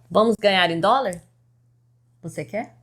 Vamos ganhar em dólar? Você quer?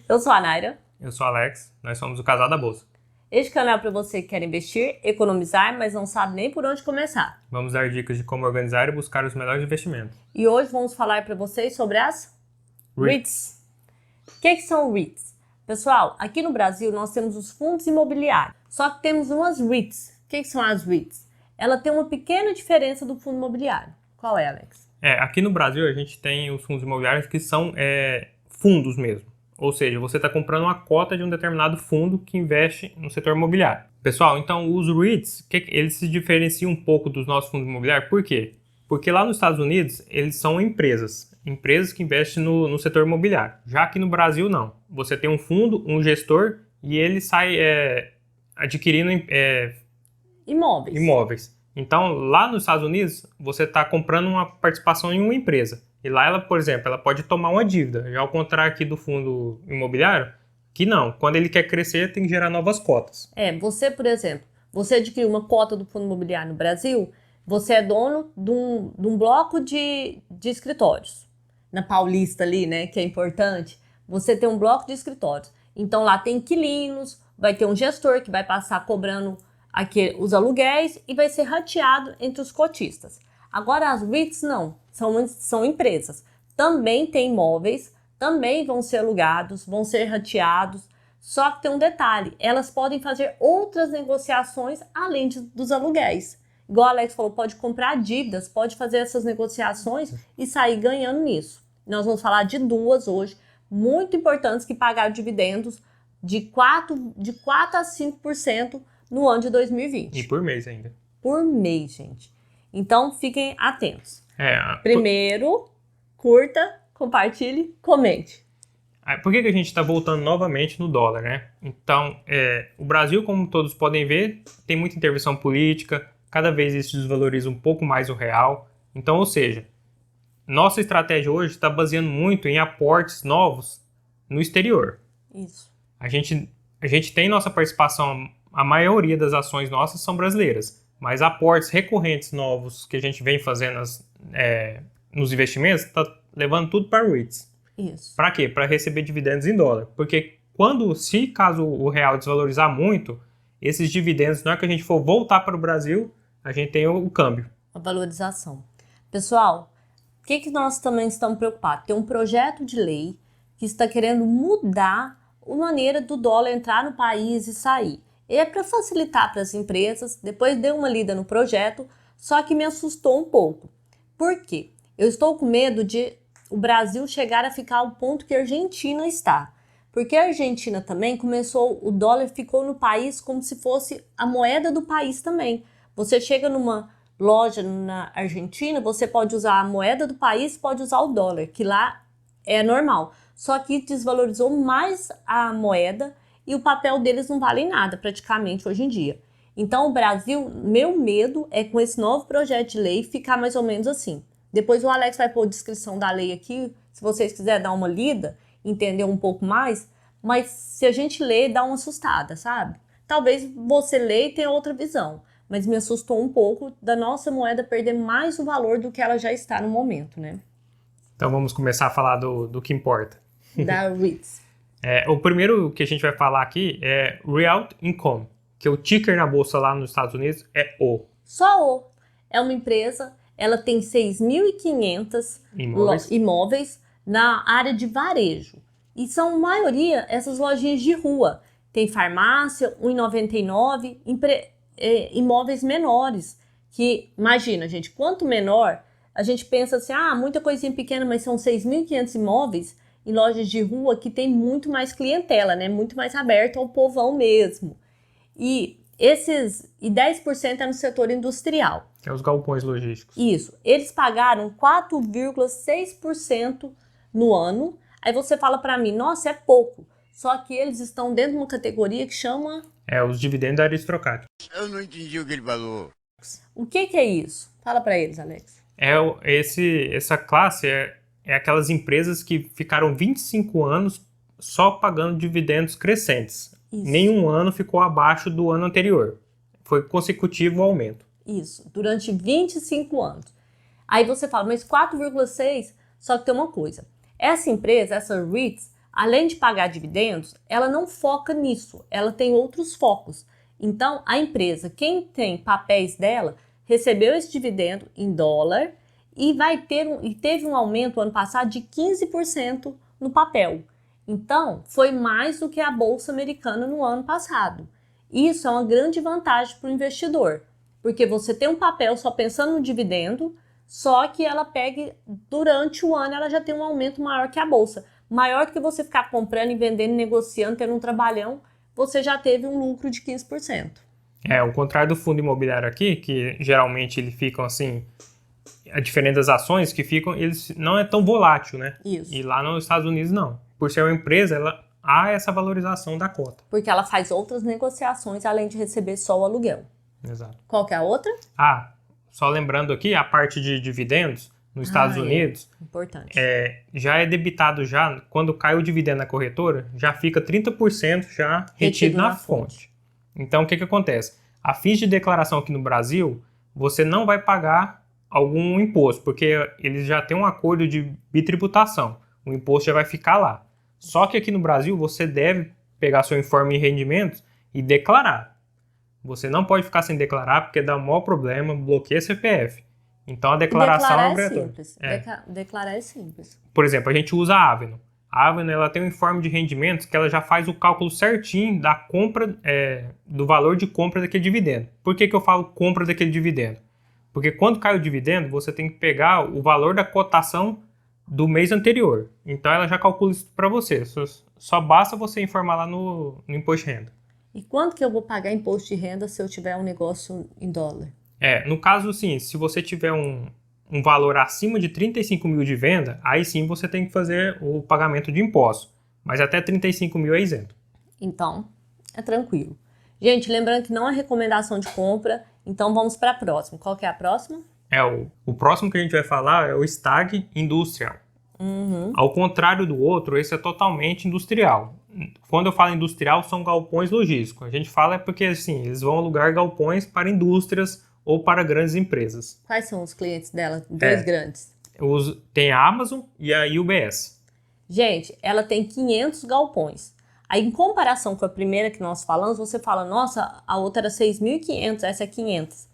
Eu sou a Naira. Eu sou o Alex, nós somos o Casal da Bolsa. Este canal é para você que quer investir, economizar, mas não sabe nem por onde começar. Vamos dar dicas de como organizar e buscar os melhores investimentos. E hoje vamos falar para vocês sobre as REITs. O que são REITs? Pessoal, aqui no Brasil nós temos os fundos imobiliários, só que temos umas REITs. O que são as REITs? Ela tem uma pequena diferença do fundo imobiliário. Qual é, Alex? Aqui no Brasil a gente tem os fundos imobiliários que são fundos mesmo. Ou seja, você está comprando uma cota de um determinado fundo que investe no setor imobiliário. Pessoal, então os REITs, eles se diferenciam um pouco dos nossos fundos imobiliários. Por quê? Porque lá nos Estados Unidos, eles são empresas que investem no setor imobiliário. Já aqui no Brasil, não. Você tem um fundo, um gestor, e ele sai adquirindo imóveis. Então, lá nos Estados Unidos, você está comprando uma participação em uma empresa. E lá, ela, por exemplo, ela pode tomar uma dívida. Já ao contrário aqui do fundo imobiliário, que não. Quando ele quer crescer, tem que gerar novas cotas. Você, por exemplo, você adquiriu uma cota do fundo imobiliário no Brasil, você é dono de um bloco de escritórios. Na Paulista ali, né, que é importante, você tem um bloco de escritórios. Então, lá tem inquilinos, vai ter um gestor que vai passar cobrando os aluguéis e vai ser rateado entre os cotistas. Agora, as REITs não, são empresas. Também tem imóveis, também vão ser alugados, vão ser rateados, só que tem um detalhe, elas podem fazer outras negociações além dos aluguéis. Igual o Alex falou, pode comprar dívidas, pode fazer essas negociações e sair ganhando nisso. Nós vamos falar de duas hoje, muito importantes, que pagaram dividendos de 4 a 5% no ano de 2020. E por mês ainda. Por mês, gente. Então, fiquem atentos. Primeiro, curta, compartilhe, comente. Por que a gente está voltando novamente no dólar, né? Então, o Brasil, como todos podem ver, tem muita intervenção política, cada vez isso desvaloriza um pouco mais o real. Então, ou seja, nossa estratégia hoje está baseando muito em aportes novos no exterior. Isso. A gente tem nossa participação, a maioria das ações nossas são brasileiras, mas aportes recorrentes novos que a gente vem fazendo nos investimentos está levando tudo para REITs. Isso. Para quê? Para receber dividendos em dólar. Porque caso o real desvalorizar muito, esses dividendos, na hora que a gente for voltar para o Brasil, a gente tem o câmbio. A valorização. Pessoal, o que nós também estamos preocupados? Tem um projeto de lei que está querendo mudar a maneira do dólar entrar no país e sair. É para facilitar para as empresas. Depois dei uma lida no projeto, só que me assustou um pouco. Por quê? Eu estou com medo de o Brasil chegar a ficar ao ponto que a Argentina está. Porque a Argentina também o dólar ficou no país como se fosse a moeda do país também. Você chega numa loja na Argentina, você pode usar a moeda do país, pode usar o dólar, que lá é normal. Só que desvalorizou mais a moeda e o papel deles não vale nada praticamente hoje em dia. Então o Brasil, meu medo é com esse novo projeto de lei ficar mais ou menos assim. Depois o Alex vai pôr a descrição da lei aqui, se vocês quiserem dar uma lida, entender um pouco mais, mas se a gente ler, dá uma assustada, sabe? Talvez você leia e tenha outra visão, mas me assustou um pouco da nossa moeda perder mais o valor do que ela já está no momento, né? Então vamos começar a falar do que importa. Da REITs. O primeiro que a gente vai falar aqui é Real Income, que o ticker na bolsa lá nos Estados Unidos é O. Só O. É uma empresa, ela tem 6.500 imóveis na área de varejo. E são, maioria, essas lojinhas de rua. Tem farmácia, 1,99, imóveis menores. Que, imagina, gente, quanto menor, a gente pensa assim, muita coisinha pequena, mas são 6.500 imóveis em lojas de rua que tem muito mais clientela, né? Muito mais aberto ao povão mesmo. E 10% é no setor industrial. Que é os galpões logísticos. Isso. Eles pagaram 4,6% no ano. Aí você fala para mim, nossa, é pouco. Só que eles estão dentro de uma categoria que chama... os dividendos aristocráticos. Eu não entendi o que ele falou. O que é isso? Fala para eles, Alex. Essa classe é aquelas empresas que ficaram 25 anos só pagando dividendos crescentes. Isso. Nenhum ano ficou abaixo do ano anterior. Foi consecutivo o aumento. Isso, durante 25 anos. Aí você fala, mas 4,6, só que tem uma coisa. Essa empresa, essa REITs, além de pagar dividendos, ela não foca nisso, ela tem outros focos. Então, a empresa, quem tem papéis dela, recebeu esse dividendo em dólar e teve um aumento ano passado de 15% no papel. Então, foi mais do que a Bolsa Americana no ano passado. Isso é uma grande vantagem para o investidor, porque você tem um papel só pensando no dividendo, só que ela pega durante o ano, ela já tem um aumento maior que a Bolsa. Maior que você ficar comprando e vendendo, negociando, tendo um trabalhão, você já teve um lucro de 15%. O contrário do fundo imobiliário aqui, que geralmente eles ficam assim, a diferença das ações que ficam, eles não é tão volátil, né? Isso. E lá nos Estados Unidos não. Por ser uma empresa, ela há essa valorização da cota. Porque ela faz outras negociações além de receber só o aluguel. Exato. Qual que é a outra? Só lembrando aqui, a parte de dividendos nos Estados Unidos, importante. Já é debitado já, quando cai o dividendo na corretora, já fica 30% já retido na fonte. Então, o que acontece? A FIS de declaração aqui no Brasil, você não vai pagar algum imposto, porque eles já têm um acordo de bitributação. O imposto já vai ficar lá. Só que aqui no Brasil, você deve pegar seu informe de rendimentos e declarar. Você não pode ficar sem declarar, porque dá o maior problema, bloqueia CPF. Então, a declaração é obrigatória. Simples. Declarar é simples. Por exemplo, a gente usa a Avenue. A Avenue, ela tem um informe de rendimentos que ela já faz o cálculo certinho da compra, do valor de compra daquele dividendo. Por que eu falo compra daquele dividendo? Porque quando cai o dividendo, você tem que pegar o valor da cotação do mês anterior. Então, ela já calcula isso para você. Só basta você informar lá no imposto de renda. E quanto que eu vou pagar imposto de renda se eu tiver um negócio em dólar? No caso, sim, se você tiver um valor acima de 35 mil de venda, aí sim você tem que fazer o pagamento de imposto. Mas até 35 mil é isento. Então, é tranquilo. Gente, lembrando que não é recomendação de compra, então vamos para a próxima. Qual que é a próxima? O próximo que a gente vai falar é o STAG Industrial. Ao contrário do outro, esse é totalmente industrial. Quando eu falo industrial, são galpões logísticos. A gente fala porque assim, eles vão alugar galpões para indústrias ou para grandes empresas. Quais são os clientes dela? Dois grandes. Tem a Amazon e a UBS. Gente, ela tem 500 galpões. Aí, em comparação com a primeira que nós falamos, você fala, nossa, a outra era 6.500, essa é 500.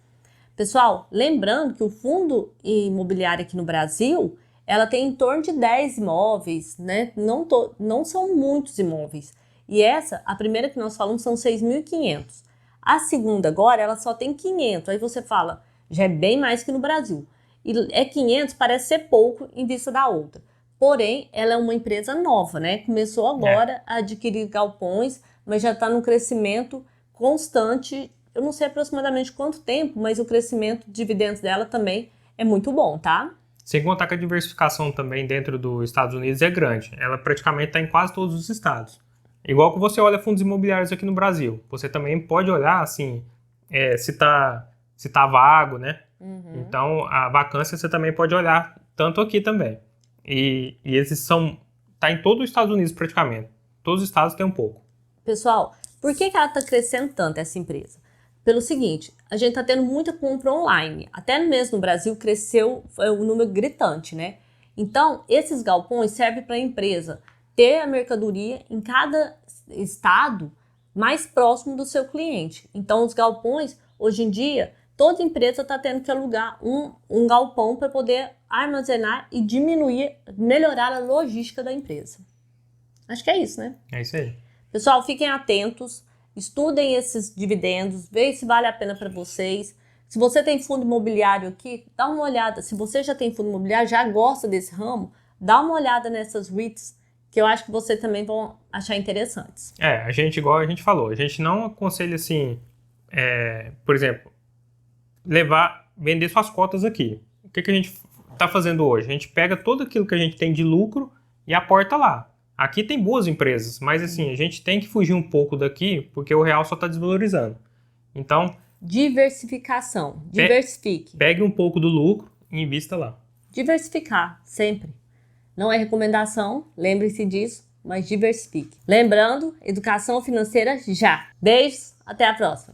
Pessoal, lembrando que o fundo imobiliário aqui no Brasil, ela tem em torno de 10 imóveis, né? Não são muitos imóveis. E essa, a primeira que nós falamos, são 6.500. A segunda agora, ela só tem 500. Aí você fala, já é bem mais que no Brasil. E 500 parece ser pouco em vista da outra. Porém, ela é uma empresa nova, né? Começou agora a adquirir galpões, mas já está num crescimento constante. Eu não sei aproximadamente quanto tempo, mas o crescimento de dividendos dela também é muito bom, tá? Sem contar que a diversificação também dentro dos Estados Unidos é grande. Ela praticamente está em quase todos os estados. Igual que você olha fundos imobiliários aqui no Brasil. Você também pode olhar, assim, se tá vago, né? Então, a vacância você também pode olhar tanto aqui também. E esses tá em todos os Estados Unidos praticamente. Todos os estados tem um pouco. Pessoal, por que ela está crescendo tanto, essa empresa? Pelo seguinte, a gente está tendo muita compra online. Até mesmo no Brasil cresceu o número gritante, né? Então, esses galpões servem para a empresa ter a mercadoria em cada estado mais próximo do seu cliente. Então, os galpões, hoje em dia, toda empresa está tendo que alugar um galpão para poder armazenar e melhorar a logística da empresa. Acho que é isso, né? É isso aí. Pessoal, fiquem atentos, estudem esses dividendos, vejam se vale a pena para vocês. Se você tem fundo imobiliário aqui, dá uma olhada. Se você já tem fundo imobiliário, já gosta desse ramo, dá uma olhada nessas REITs, que eu acho que vocês também vão achar interessantes. A gente, igual a gente falou, a gente não aconselha assim, por exemplo, vender suas cotas aqui. O que a gente está fazendo hoje? A gente pega tudo aquilo que a gente tem de lucro e aporta lá. Aqui tem boas empresas, mas assim, a gente tem que fugir um pouco daqui, porque o real só está desvalorizando. Então, diversificação. Diversifique. Pegue um pouco do lucro e invista lá. Diversificar, sempre. Não é recomendação, lembre-se disso, mas diversifique. Lembrando, educação financeira já. Beijos, até a próxima.